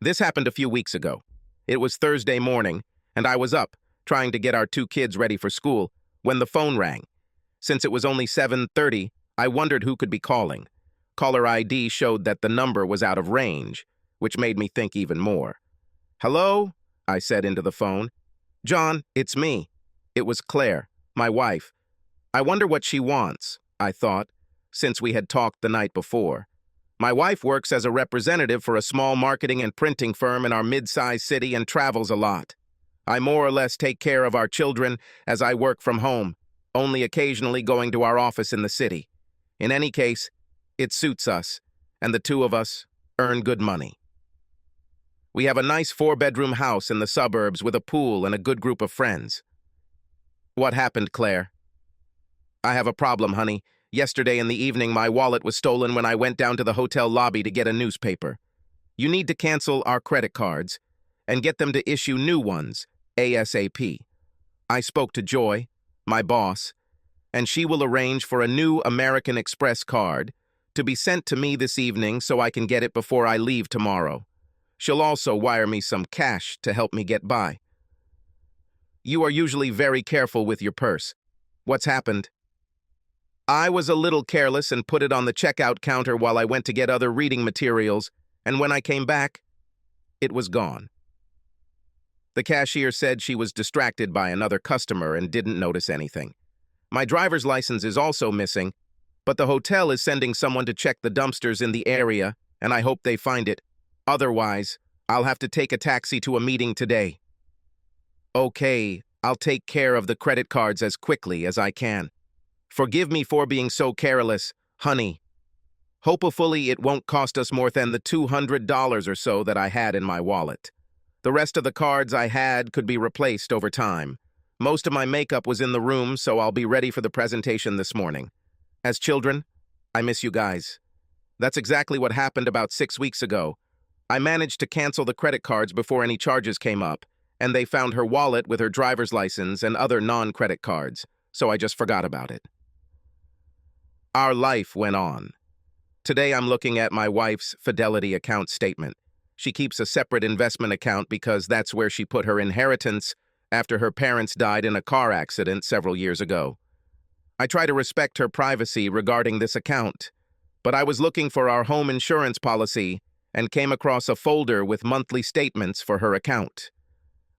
This happened a few weeks ago. It was Thursday morning, and I was up, trying to get our two kids ready for school, when the phone rang. Since it was only 7:30, I wondered who could be calling. Caller ID showed that the number was out of range, which made me think even more. "Hello?" I said into the phone. "John, it's me." It was Claire, my wife. I wonder what she wants, I thought, since we had talked the night before. My wife works as a representative for a small marketing and printing firm in our mid-sized city and travels a lot. I more or less take care of our children as I work from home, only occasionally going to our office in the city. In any case, it suits us, and the two of us earn good money. We have a nice 4-bedroom house in the suburbs with a pool and a good group of friends. What happened, Claire? I have a problem, honey. Yesterday in the evening, my wallet was stolen when I went down to the hotel lobby to get a newspaper. You need to cancel our credit cards and get them to issue new ones, ASAP. I spoke to Joy, my boss, and she will arrange for a new American Express card to be sent to me this evening so I can get it before I leave tomorrow. She'll also wire me some cash to help me get by. You are usually very careful with your purse. What's happened? I was a little careless and put it on the checkout counter while I went to get other reading materials, and when I came back, it was gone. The cashier said she was distracted by another customer and didn't notice anything. My driver's license is also missing, but the hotel is sending someone to check the dumpsters in the area, and I hope they find it. Otherwise, I'll have to take a taxi to a meeting today. Okay, I'll take care of the credit cards as quickly as I can. Forgive me for being so careless, honey. Hopefully it won't cost us more than the $200 or so that I had in my wallet. The rest of the cards I had could be replaced over time. Most of my makeup was in the room, so I'll be ready for the presentation this morning. As children, I miss you guys. That's exactly what happened about 6 weeks ago. I managed to cancel the credit cards before any charges came up, and they found her wallet with her driver's license and other non-credit cards, so I just forgot about it. Our life went on. Today I'm looking at my wife's Fidelity account statement. She keeps a separate investment account because that's where she put her inheritance after her parents died in a car accident several years ago. I try to respect her privacy regarding this account, but I was looking for our home insurance policy and came across a folder with monthly statements for her account.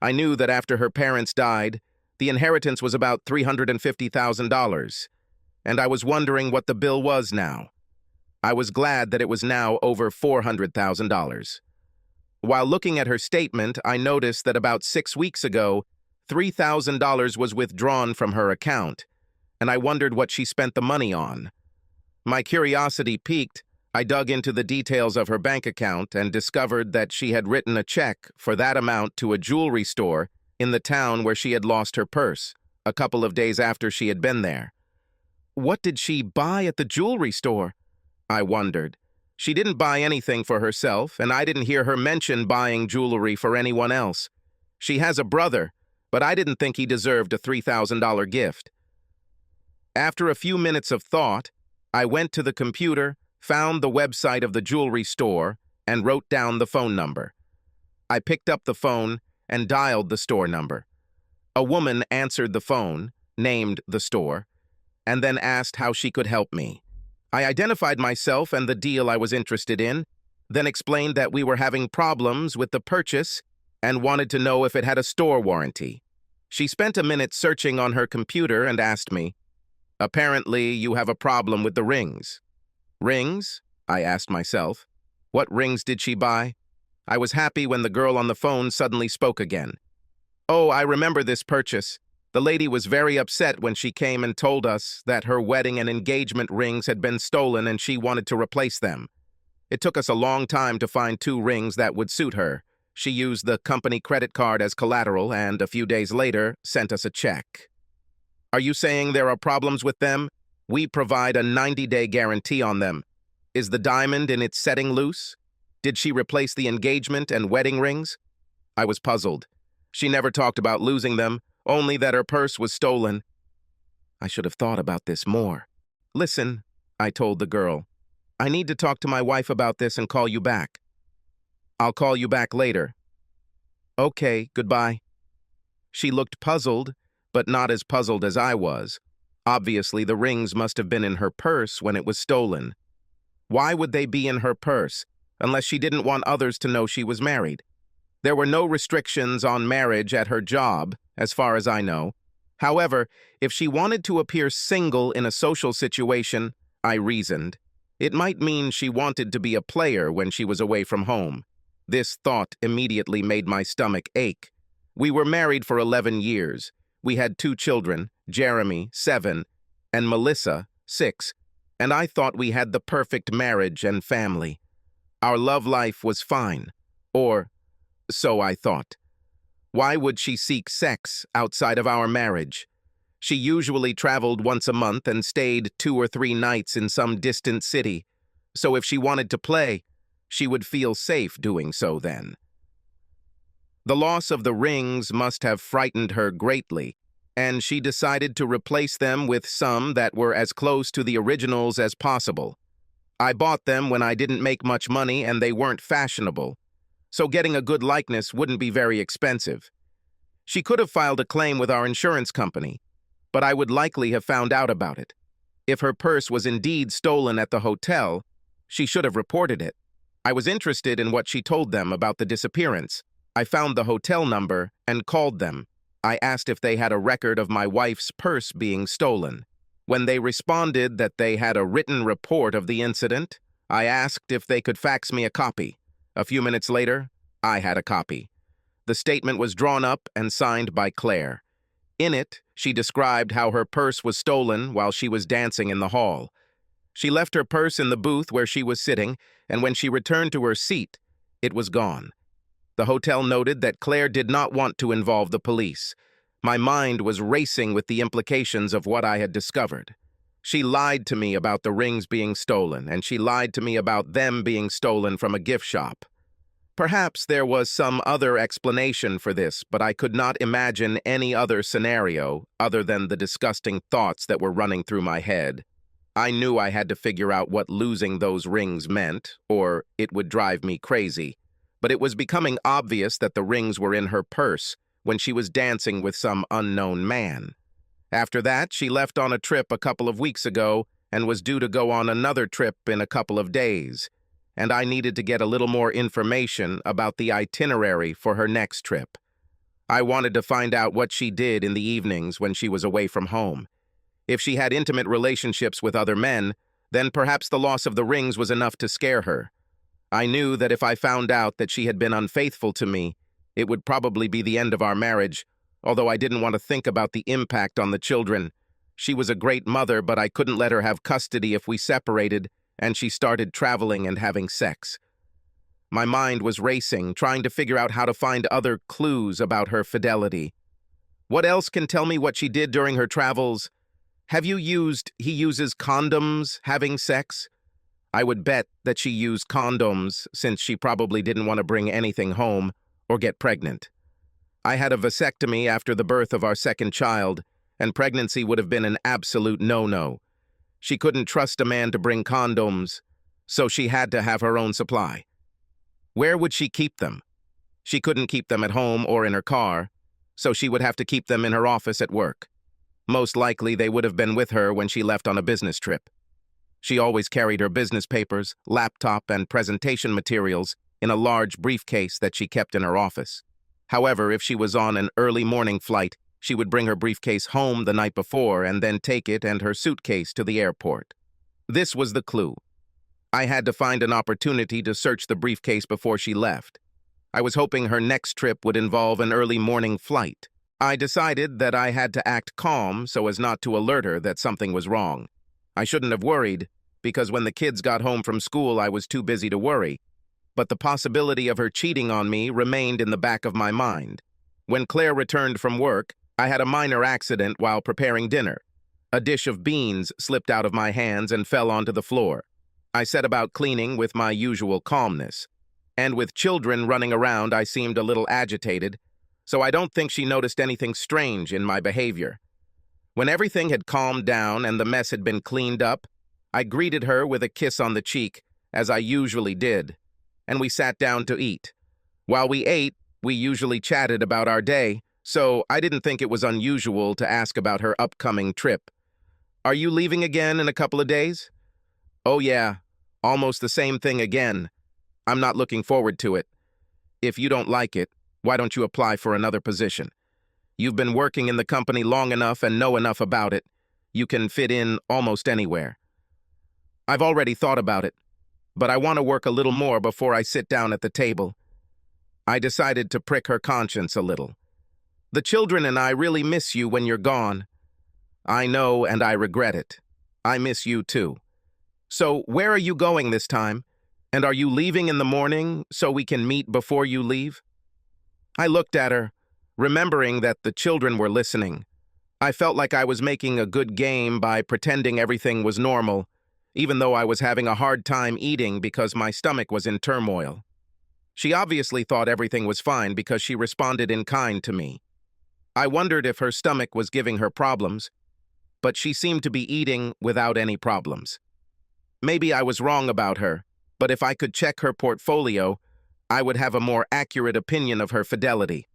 I knew that after her parents died, the inheritance was about $350,000, and I was wondering what the bill was now. I was glad that it was now over $400,000. While looking at her statement, I noticed that about 6 weeks ago, $3,000 was withdrawn from her account, and I wondered what she spent the money on. My curiosity piqued. I dug into the details of her bank account and discovered that she had written a check for that amount to a jewelry store in the town where she had lost her purse, a couple of days after she had been there. What did she buy at the jewelry store? I wondered. She didn't buy anything for herself, and I didn't hear her mention buying jewelry for anyone else. She has a brother, but I didn't think he deserved a $3,000 gift. After a few minutes of thought, I went to the computer, found the website of the jewelry store, and wrote down the phone number. I picked up the phone and dialed the store number. A woman answered the phone, named the store, and then asked how she could help me. I identified myself and the deal I was interested in, then explained that we were having problems with the purchase and wanted to know if it had a store warranty. She spent a minute searching on her computer and asked me, "Apparently, you have a problem with the rings." Rings? I asked myself. What rings did she buy? I was happy when the girl on the phone suddenly spoke again. "Oh, I remember this purchase. The lady was very upset when she came and told us that her wedding and engagement rings had been stolen and she wanted to replace them. It took us a long time to find 2 rings that would suit her. She used the company credit card as collateral and, a few days later, sent us a check." Are you saying there are problems with them? We provide a 90-day guarantee on them. Is the diamond in its setting loose? Did she replace the engagement and wedding rings? I was puzzled. She never talked about losing them, only that her purse was stolen. I should have thought about this more. "Listen," I told the girl. "I need to talk to my wife about this and call you back." I'll call you back later. Okay, goodbye. She looked puzzled, but not as puzzled as I was. Obviously, the rings must have been in her purse when it was stolen. Why would they be in her purse, unless she didn't want others to know she was married? There were no restrictions on marriage at her job, as far as I know. However, if she wanted to appear single in a social situation, I reasoned, it might mean she wanted to be a player when she was away from home. This thought immediately made my stomach ache. We were married for 11 years. We had 2 children, Jeremy, 7, and Melissa, 6, and I thought we had the perfect marriage and family. Our love life was fine, or so I thought. Why would she seek sex outside of our marriage? She usually traveled once a month and stayed 2 or 3 nights in some distant city, so if she wanted to play, she would feel safe doing so then. The loss of the rings must have frightened her greatly, and she decided to replace them with some that were as close to the originals as possible. I bought them when I didn't make much money and they weren't fashionable, so getting a good likeness wouldn't be very expensive. She could have filed a claim with our insurance company, but I would likely have found out about it. If her purse was indeed stolen at the hotel, she should have reported it. I was interested in what she told them about the disappearance. I found the hotel number and called them. I asked if they had a record of my wife's purse being stolen. When they responded that they had a written report of the incident, I asked if they could fax me a copy. A few minutes later, I had a copy. The statement was drawn up and signed by Claire. In it, she described how her purse was stolen while she was dancing in the hall. She left her purse in the booth where she was sitting, and when she returned to her seat, it was gone. The hotel noted that Claire did not want to involve the police. My mind was racing with the implications of what I had discovered. She lied to me about the rings being stolen, and she lied to me about them being stolen from a gift shop. Perhaps there was some other explanation for this, but I could not imagine any other scenario other than the disgusting thoughts that were running through my head. I knew I had to figure out what losing those rings meant, or it would drive me crazy. But it was becoming obvious that the rings were in her purse when she was dancing with some unknown man. After that, she left on a trip a couple of weeks ago and was due to go on another trip in a couple of days, and I needed to get a little more information about the itinerary for her next trip. I wanted to find out what she did in the evenings when she was away from home. If she had intimate relationships with other men, then perhaps the loss of the rings was enough to scare her. I knew that if I found out that she had been unfaithful to me, it would probably be the end of our marriage, although I didn't want to think about the impact on the children. She was a great mother, but I couldn't let her have custody if we separated, and she started traveling and having sex. My mind was racing, trying to figure out how to find other clues about her fidelity. What else can tell me what she did during her travels? He uses condoms having sex? I would bet that she used condoms since she probably didn't want to bring anything home or get pregnant. I had a vasectomy after the birth of our second child, and pregnancy would have been an absolute no-no. She couldn't trust a man to bring condoms, so she had to have her own supply. Where would she keep them? She couldn't keep them at home or in her car, so she would have to keep them in her office at work. Most likely they would have been with her when she left on a business trip. She always carried her business papers, laptop, and presentation materials in a large briefcase that she kept in her office. However, if she was on an early morning flight, she would bring her briefcase home the night before and then take it and her suitcase to the airport. This was the clue. I had to find an opportunity to search the briefcase before she left. I was hoping her next trip would involve an early morning flight. I decided that I had to act calm so as not to alert her that something was wrong. I shouldn't have worried, because when the kids got home from school I was too busy to worry, but the possibility of her cheating on me remained in the back of my mind. When Claire returned from work, I had a minor accident while preparing dinner. A dish of beans slipped out of my hands and fell onto the floor. I set about cleaning with my usual calmness, and with children running around I seemed a little agitated, so I don't think she noticed anything strange in my behavior. When everything had calmed down and the mess had been cleaned up, I greeted her with a kiss on the cheek, as I usually did, and we sat down to eat. While we ate, we usually chatted about our day, so I didn't think it was unusual to ask about her upcoming trip. Are you leaving again in a couple of days? Oh yeah, almost the same thing again. I'm not looking forward to it. If you don't like it, why don't you apply for another position? You've been working in the company long enough and know enough about it. You can fit in almost anywhere. I've already thought about it, but I want to work a little more before I sit down at the table. I decided to prick her conscience a little. The children and I really miss you when you're gone. I know, and I regret it. I miss you too. So where are you going this time? And are you leaving in the morning so we can meet before you leave? I looked at her, remembering that the children were listening. I felt like I was making a good game by pretending everything was normal, even though I was having a hard time eating because my stomach was in turmoil. She obviously thought everything was fine because she responded in kind to me. I wondered if her stomach was giving her problems, but she seemed to be eating without any problems. Maybe I was wrong about her, but if I could check her portfolio, I would have a more accurate opinion of her fidelity.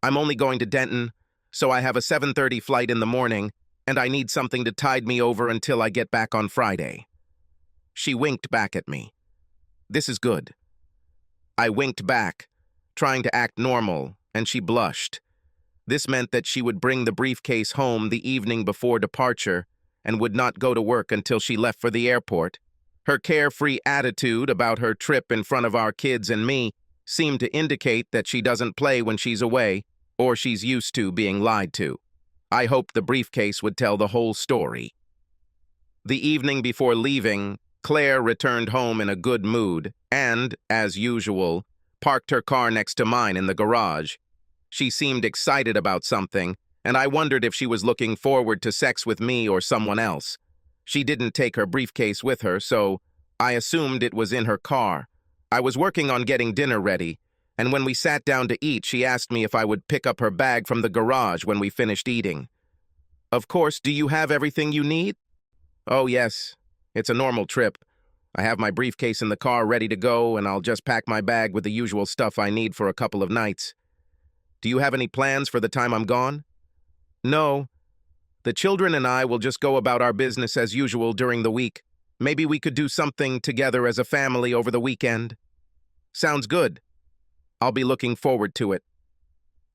I'm only going to Denton, so I have a 7:30 flight in the morning, and I need something to tide me over until I get back on Friday. She winked back at me. This is good. I winked back, trying to act normal, and she blushed. This meant that she would bring the briefcase home the evening before departure and would not go to work until she left for the airport. Her carefree attitude about her trip in front of our kids and me seemed to indicate that she doesn't play when she's away, or she's used to being lied to. I hoped the briefcase would tell the whole story. The evening before leaving, Claire returned home in a good mood and, as usual, parked her car next to mine in the garage. She seemed excited about something, and I wondered if she was looking forward to sex with me or someone else. She didn't take her briefcase with her, so I assumed it was in her car. I was working on getting dinner ready, and when we sat down to eat, she asked me if I would pick up her bag from the garage when we finished eating. Of course, do you have everything you need? Oh, yes. It's a normal trip. I have my briefcase in the car ready to go, and I'll just pack my bag with the usual stuff I need for a couple of nights. Do you have any plans for the time I'm gone? No. The children and I will just go about our business as usual during the week. Maybe we could do something together as a family over the weekend. Sounds good. I'll be looking forward to it.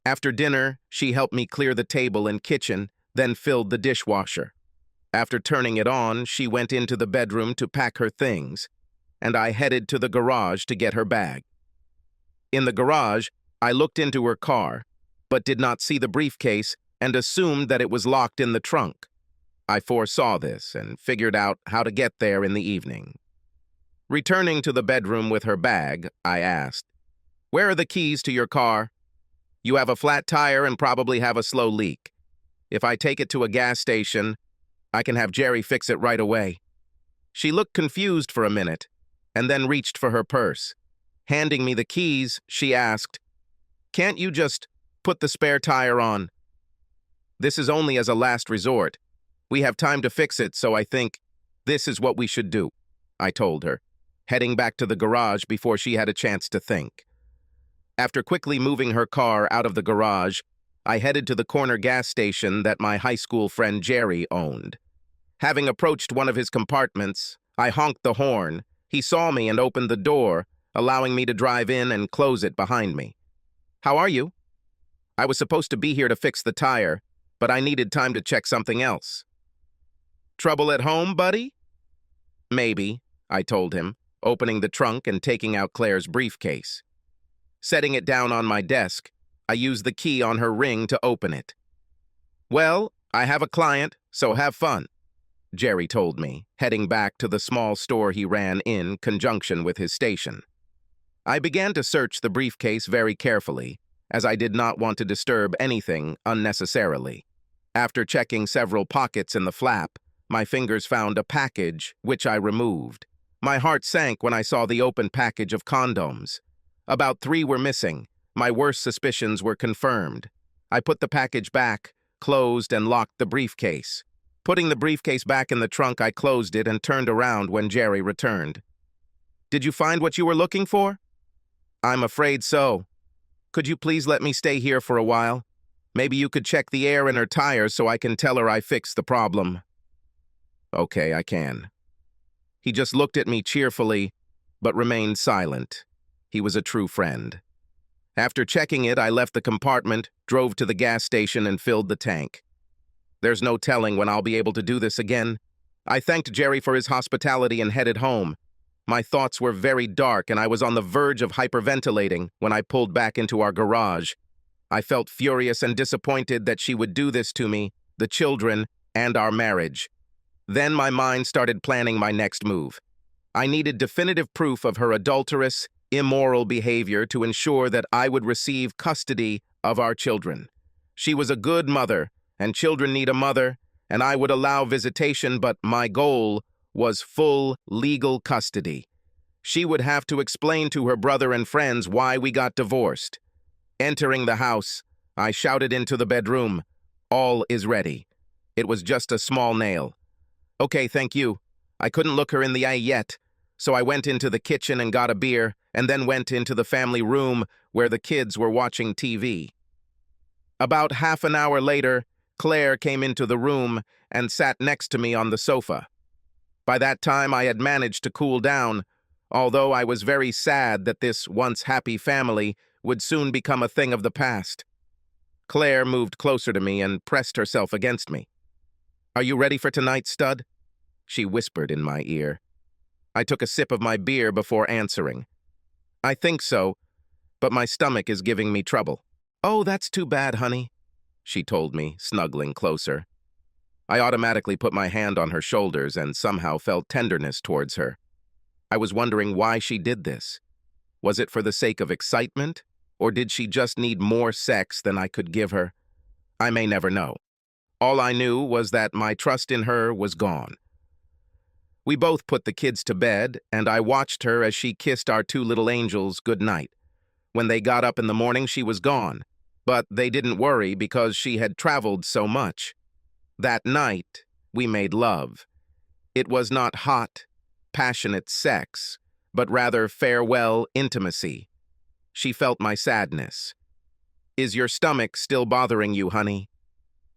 After dinner, she helped me clear the table and kitchen, then filled the dishwasher. After turning it on, she went into the bedroom to pack her things, and I headed to the garage to get her bag. In the garage, I looked into her car, but did not see the briefcase and assumed that it was locked in the trunk. I foresaw this and figured out how to get there in the evening. Returning to the bedroom with her bag, I asked, "Where are the keys to your car? You have a flat tire and probably have a slow leak. If I take it to a gas station, I can have Jerry fix it right away." She looked confused for a minute, and then reached for her purse. Handing me the keys, she asked, "Can't you just put the spare tire on?" "This is only as a last resort. We have time to fix it, so I think this is what we should do," I told her, heading back to the garage before she had a chance to think. After quickly moving her car out of the garage, I headed to the corner gas station that my high school friend Jerry owned. Having approached one of his compartments, I honked the horn. He saw me and opened the door, allowing me to drive in and close it behind me. "How are you?" "I was supposed to be here to fix the tire, but I needed time to check something else." "Trouble at home, buddy?" "Maybe," I told him, opening the trunk and taking out Claire's briefcase. Setting it down on my desk, I used the key on her ring to open it. "Well, I have a client, so have fun," Jerry told me, heading back to the small store he ran in conjunction with his station. I began to search the briefcase very carefully, as I did not want to disturb anything unnecessarily. After checking several pockets in the flap, my fingers found a package, which I removed. My heart sank when I saw the open package of condoms. About 3 were missing. My worst suspicions were confirmed. I put the package back, closed, and locked the briefcase. Putting the briefcase back in the trunk, I closed it and turned around when Jerry returned. "Did you find what you were looking for?" I'm afraid so. Could you please let me stay here for a while? Maybe you could check the air in her tires so I can tell her I fixed the problem. Okay, I can. He just looked at me cheerfully, but remained silent. He was a true friend. After checking it, I left the compartment, drove to the gas station, and filled the tank. There's no telling when I'll be able to do this again. I thanked Jerry for his hospitality and headed home. My thoughts were very dark, and I was on the verge of hyperventilating when I pulled back into our garage. I felt furious and disappointed that she would do this to me, the children, and our marriage. Then my mind started planning my next move. I needed definitive proof of her adulterous, immoral behavior to ensure that I would receive custody of our children. She was a good mother, and children need a mother, and I would allow visitation, but my goal was full legal custody. She would have to explain to her brother and friends why we got divorced. Entering the house, I shouted into the bedroom, "All is ready." It was just a small nail. Okay, thank you. I couldn't look her in the eye yet, so I went into the kitchen and got a beer, and then went into the family room where the kids were watching TV. About half an hour later, Claire came into the room and sat next to me on the sofa. By that time, I had managed to cool down, although I was very sad that this once happy family would soon become a thing of the past. Claire moved closer to me and pressed herself against me. "Are you ready for tonight, stud?" she whispered in my ear. I took a sip of my beer before answering. "I think so, but my stomach is giving me trouble." "Oh, that's too bad, honey," she told me, snuggling closer. I automatically put my hand on her shoulders and somehow felt tenderness towards her. I was wondering why she did this. Was it for the sake of excitement, or did she just need more sex than I could give her? I may never know. All I knew was that my trust in her was gone. We both put the kids to bed, and I watched her as she kissed our two little angels goodnight. When they got up in the morning, she was gone, but they didn't worry because she had traveled so much. That night, we made love. It was not hot, passionate sex, but rather farewell intimacy. She felt my sadness. "Is your stomach still bothering you, honey?"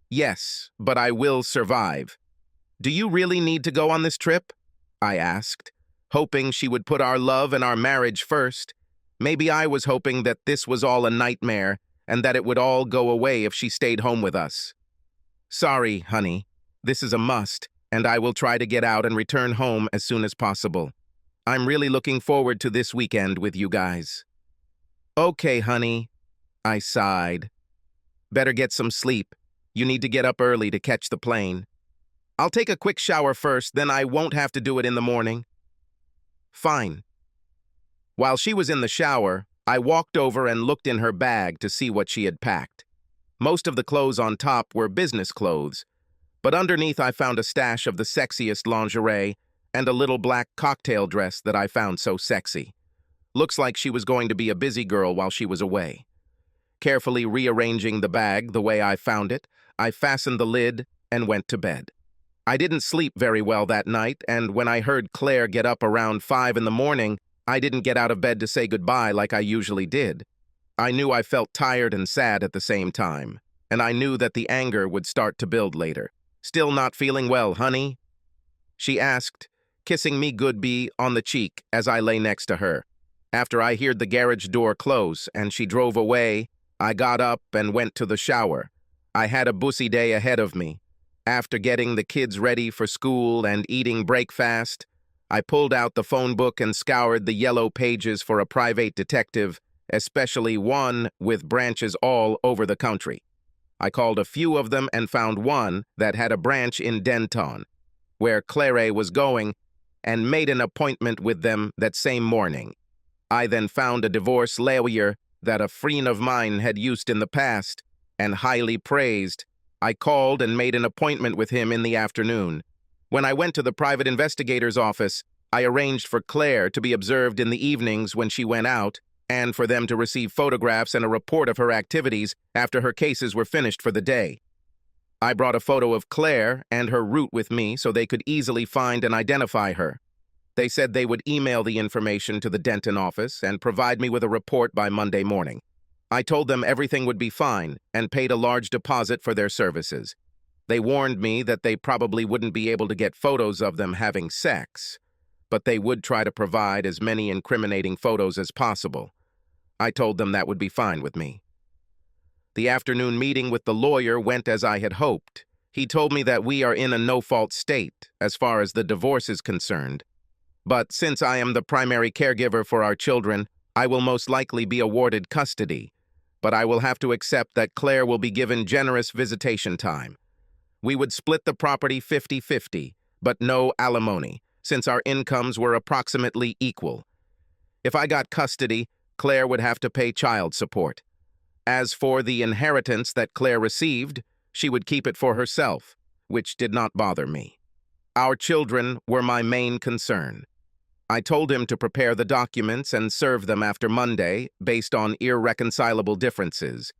"Yes, but I will survive." "Do you really need to go on this trip?" I asked, hoping she would put our love and our marriage first. Maybe I was hoping that this was all a nightmare and that it would all go away if she stayed home with us. "Sorry, honey. This is a must, and I will try to get out and return home as soon as possible. I'm really looking forward to this weekend with you guys." "Okay, honey," I sighed. "Better get some sleep. You need to get up early to catch the plane." "I'll take a quick shower first, then I won't have to do it in the morning." "Fine." While she was in the shower, I walked over and looked in her bag to see what she had packed. Most of the clothes on top were business clothes, but underneath I found a stash of the sexiest lingerie and a little black cocktail dress that I found so sexy. Looks like she was going to be a busy girl while she was away. Carefully rearranging the bag the way I found it, I fastened the lid and went to bed. I didn't sleep very well that night, and when I heard Claire get up around 5 in the morning, I didn't get out of bed to say goodbye like I usually did. I knew I felt tired and sad at the same time, and I knew that the anger would start to build later. "Still not feeling well, honey?" she asked, kissing me goodbye on the cheek as I lay next to her. After I heard the garage door close and she drove away, I got up and went to the shower. I had a busy day ahead of me. After getting the kids ready for school and eating breakfast, I pulled out the phone book and scoured the yellow pages for a private detective, especially one with branches all over the country. I called a few of them and found one that had a branch in Denton, where Claire was going, and made an appointment with them that same morning. I then found a divorce lawyer that a friend of mine had used in the past and highly praised. I called and made an appointment with him in the afternoon. When I went to the private investigator's office, I arranged for Claire to be observed in the evenings when she went out, and for them to receive photographs and a report of her activities after her cases were finished for the day. I brought a photo of Claire and her route with me so they could easily find and identify her. They said they would email the information to the Denton office and provide me with a report by Monday morning. I told them everything would be fine and paid a large deposit for their services. They warned me that they probably wouldn't be able to get photos of them having sex, but they would try to provide as many incriminating photos as possible. I told them that would be fine with me. The afternoon meeting with the lawyer went as I had hoped. He told me that we are in a no-fault state as far as the divorce is concerned. But since I am the primary caregiver for our children, I will most likely be awarded custody. But I will have to accept that Claire will be given generous visitation time. We would split the property 50-50, but no alimony, since our incomes were approximately equal. If I got custody, Claire would have to pay child support. As for the inheritance that Claire received, she would keep it for herself, which did not bother me. Our children were my main concern. I told him to prepare the documents and serve them after Monday based on irreconcilable differences,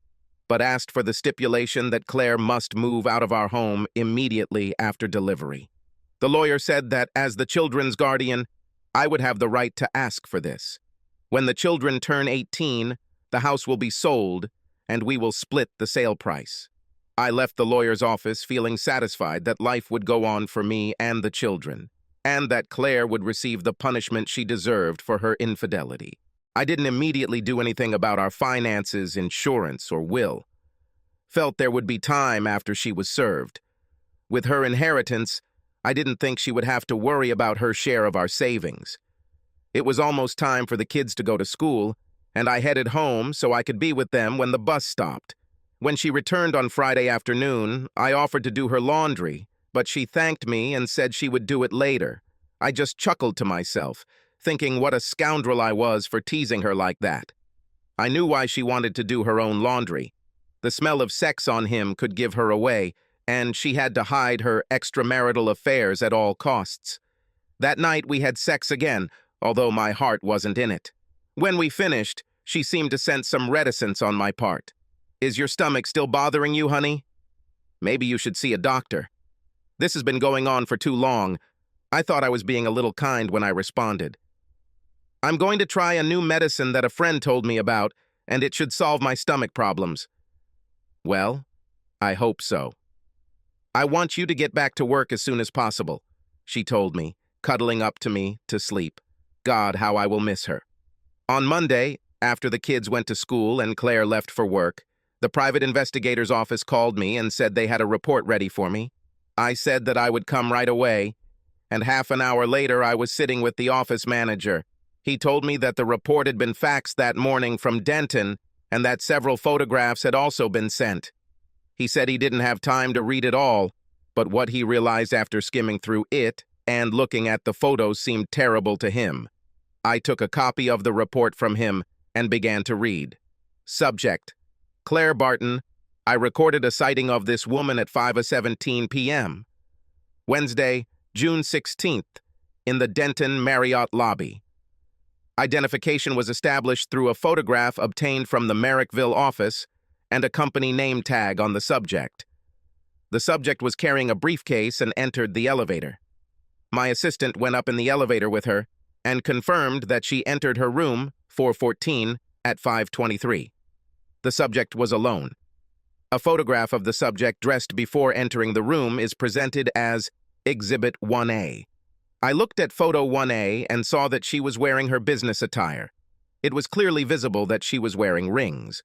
but asked for the stipulation that Claire must move out of our home immediately after delivery. The lawyer said that as the children's guardian, I would have the right to ask for this. When the children turn 18, the house will be sold, and we will split the sale price. I left the lawyer's office feeling satisfied that life would go on for me and the children, and that Claire would receive the punishment she deserved for her infidelity. I didn't immediately do anything about our finances, insurance, or will. Felt there would be time after she was served. With her inheritance, I didn't think she would have to worry about her share of our savings. It was almost time for the kids to go to school, and I headed home so I could be with them when the bus stopped. When she returned on Friday afternoon, I offered to do her laundry, but she thanked me and said she would do it later. I just chuckled to myself, thinking what a scoundrel I was for teasing her like that. I knew why she wanted to do her own laundry. The smell of sex on him could give her away, and she had to hide her extramarital affairs at all costs. That night we had sex again, although my heart wasn't in it. When we finished, she seemed to sense some reticence on my part. "Is your stomach still bothering you, honey? Maybe you should see a doctor. This has been going on for too long." I thought I was being a little kind when I responded. "I'm going to try a new medicine that a friend told me about, and it should solve my stomach problems." "Well, I hope so." "I want you to get back to work as soon as possible," she told me, cuddling up to me to sleep. God, how I will miss her. On Monday, after the kids went to school and Claire left for work, the private investigator's office called me and said they had a report ready for me. I said that I would come right away, and half an hour later I was sitting with the office manager. He told me that the report had been faxed that morning from Denton and that several photographs had also been sent. He said he didn't have time to read it all, but what he realized after skimming through it and looking at the photos seemed terrible to him. I took a copy of the report from him and began to read. Subject: Claire Barton. I recorded a sighting of this woman at 5:17 p.m. Wednesday, June 16th, in the Denton Marriott lobby. Identification was established through a photograph obtained from the Merrickville office and a company name tag on the subject. The subject was carrying a briefcase and entered the elevator. My assistant went up in the elevator with her and confirmed that she entered her room, 414, at 5:23. The subject was alone. A photograph of the subject dressed before entering the room is presented as Exhibit 1A. I looked at Photo 1A and saw that she was wearing her business attire. It was clearly visible that she was wearing rings.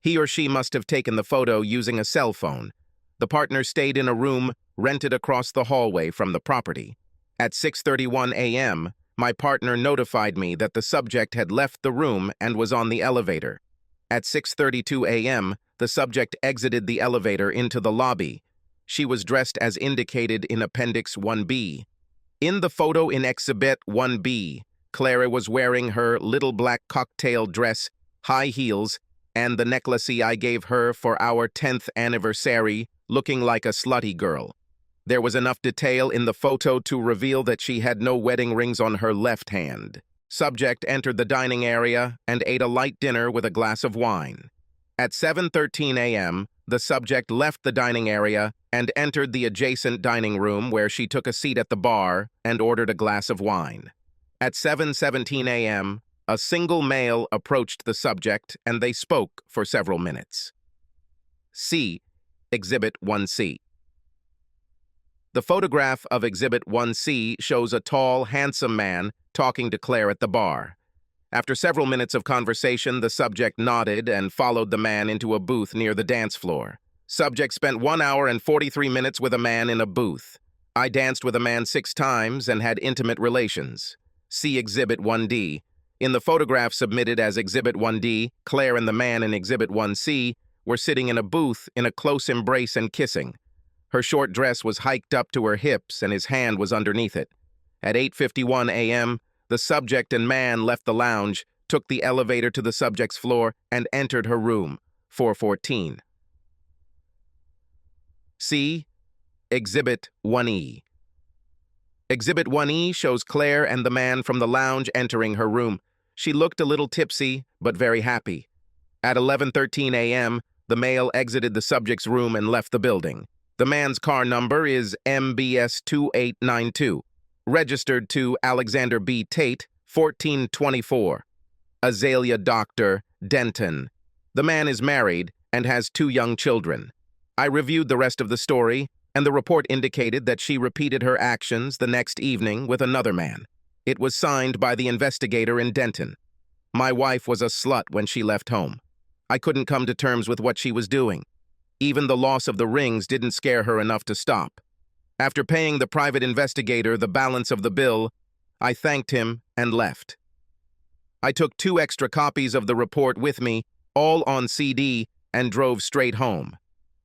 He or she must have taken the photo using a cell phone. The partner stayed in a room rented across the hallway from the property. At 6:31 a.m., my partner notified me that the subject had left the room and was on the elevator. At 6:32 a.m., the subject exited the elevator into the lobby. She was dressed as indicated in Appendix 1B. In the photo in Exhibit 1B, Clara was wearing her little black cocktail dress, high heels, and the necklace I gave her for our 10th anniversary, looking like a slutty girl. There was enough detail in the photo to reveal that she had no wedding rings on her left hand. Subject entered the dining area and ate a light dinner with a glass of wine. At 7:13 a.m., the subject left the dining area and entered the adjacent dining room where she took a seat at the bar and ordered a glass of wine. At 7:17 a.m., a single male approached the subject and they spoke for several minutes. C. Exhibit 1C. The photograph of Exhibit 1C shows a tall, handsome man talking to Claire at the bar. After several minutes of conversation, the subject nodded and followed the man into a booth near the dance floor. Subject spent 1 hour and 43 minutes with a man in a booth. I danced with a man 6 times and had intimate relations. See Exhibit 1D. In the photograph submitted as Exhibit 1D, Claire and the man in Exhibit 1C were sitting in a booth in a close embrace and kissing. Her short dress was hiked up to her hips and his hand was underneath it. At 8:51 a.m., the subject and man left the lounge, took the elevator to the subject's floor, and entered her room, 414. C. Exhibit 1E. Exhibit 1E shows Claire and the man from the lounge entering her room. She looked a little tipsy, but very happy. At 11:13 a.m., the male exited the subject's room and left the building. The man's car number is MBS 2892, registered to Alexander B. Tate, 1424. Azalea Dr. Denton. The man is married and has 2 young children. I reviewed the rest of the story, and the report indicated that she repeated her actions the next evening with another man. It was signed by the investigator in Denton. My wife was a slut when she left home. I couldn't come to terms with what she was doing. Even the loss of the rings didn't scare her enough to stop. After paying the private investigator the balance of the bill, I thanked him and left. I took 2 extra copies of the report with me, all on CD, and drove straight home.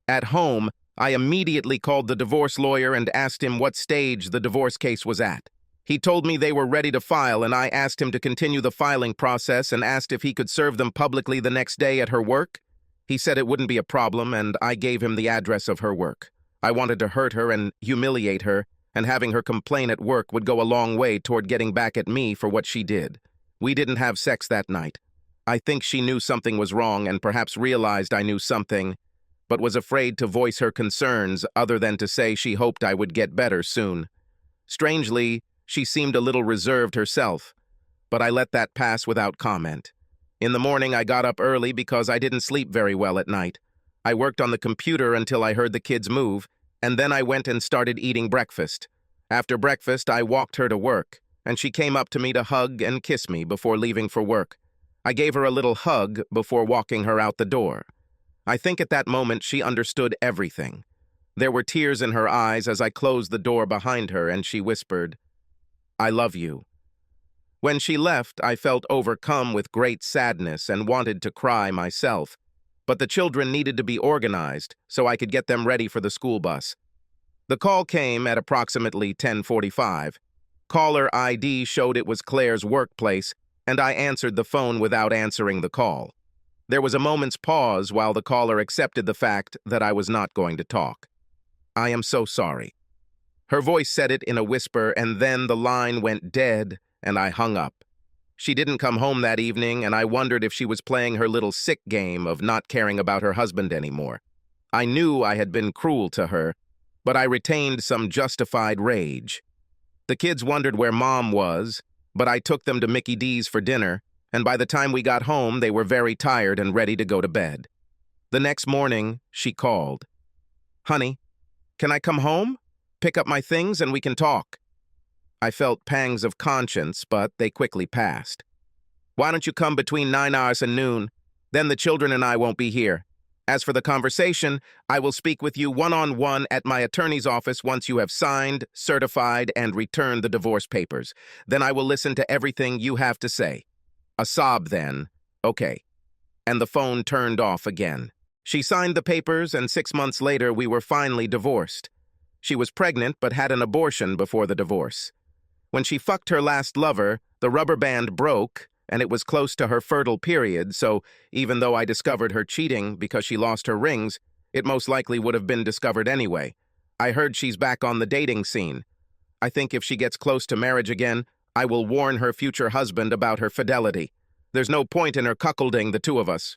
At home, I immediately called the divorce lawyer and asked him what stage the divorce case was at. He told me they were ready to file, and I asked him to continue the filing process and asked if he could serve them publicly the next day at her work. He said it wouldn't be a problem, and I gave him the address of her work. I wanted to hurt her and humiliate her, and having her complain at work would go a long way toward getting back at me for what she did. We didn't have sex that night. I think she knew something was wrong and perhaps realized I knew something, but was afraid to voice her concerns other than to say she hoped I would get better soon. Strangely, she seemed a little reserved herself, but I let that pass without comment. In the morning, I got up early because I didn't sleep very well at night. I worked on the computer until I heard the kids move, and then I went and started eating breakfast. After breakfast, I walked her to work, and she came up to me to hug and kiss me before leaving for work. I gave her a little hug before walking her out the door. I think at that moment she understood everything. There were tears in her eyes as I closed the door behind her, and she whispered, "I love you." When she left, I felt overcome with great sadness and wanted to cry myself, but the children needed to be organized so I could get them ready for the school bus. The call came at approximately 10:45. Caller ID showed it was Claire's workplace, and I answered the phone without answering the call. There was a moment's pause while the caller accepted the fact that I was not going to talk. "I am so sorry." Her voice said it in a whisper, and then the line went dead, and I hung up. She didn't come home that evening, and I wondered if she was playing her little sick game of not caring about her husband anymore. I knew I had been cruel to her, but I retained some justified rage. The kids wondered where Mom was, but I took them to Mickey D's for dinner, and by the time we got home, they were very tired and ready to go to bed. The next morning, she called. "Honey, can I come home? Pick up my things and we can talk." I felt pangs of conscience, but they quickly passed. "Why don't you come between 9 hours and noon? Then the children and I won't be here. As for the conversation, I will speak with you one-on-one at my attorney's office once you have signed, certified, and returned the divorce papers. Then I will listen to everything you have to say." A sob then, "Okay." And the phone turned off again. She signed the papers, and 6 months later we were finally divorced. She was pregnant but had an abortion before the divorce. When she fucked her last lover, the rubber band broke, and it was close to her fertile period, so even though I discovered her cheating because she lost her rings, it most likely would have been discovered anyway. I heard she's back on the dating scene. I think if she gets close to marriage again, I will warn her future husband about her fidelity. There's no point in her cuckolding the 2 of us.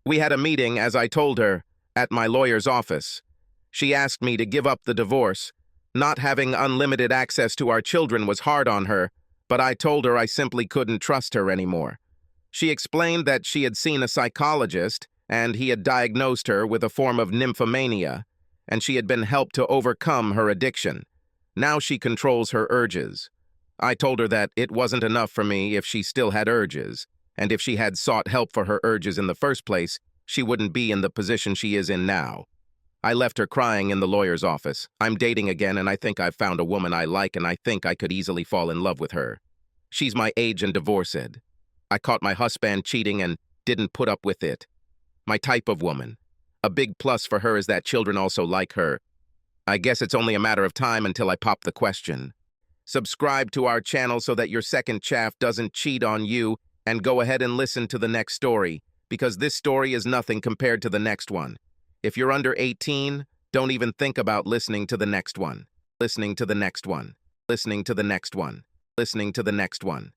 We had a meeting, as I told her, at my lawyer's office. She asked me to give up the divorce. Not having unlimited access to our children was hard on her, but I told her I simply couldn't trust her anymore. She explained that she had seen a psychologist and he had diagnosed her with a form of nymphomania, and she had been helped to overcome her addiction. Now she controls her urges. I told her that it wasn't enough for me if she still had urges, and if she had sought help for her urges in the first place, she wouldn't be in the position she is in now. I left her crying in the lawyer's office. I'm dating again, and I think I've found a woman I like, and I think I could easily fall in love with her. She's my age and divorced. I caught my husband cheating and didn't put up with it. My type of woman. A big plus for her is that children also like her. I guess it's only a matter of time until I pop the question. Subscribe to our channel so that your second chaff doesn't cheat on you, and go ahead and listen to the next story, because this story is nothing compared to the next one. If you're under 18, don't even think about listening to the next one. Listening to the next one. Listening to the next one. Listening to the next one.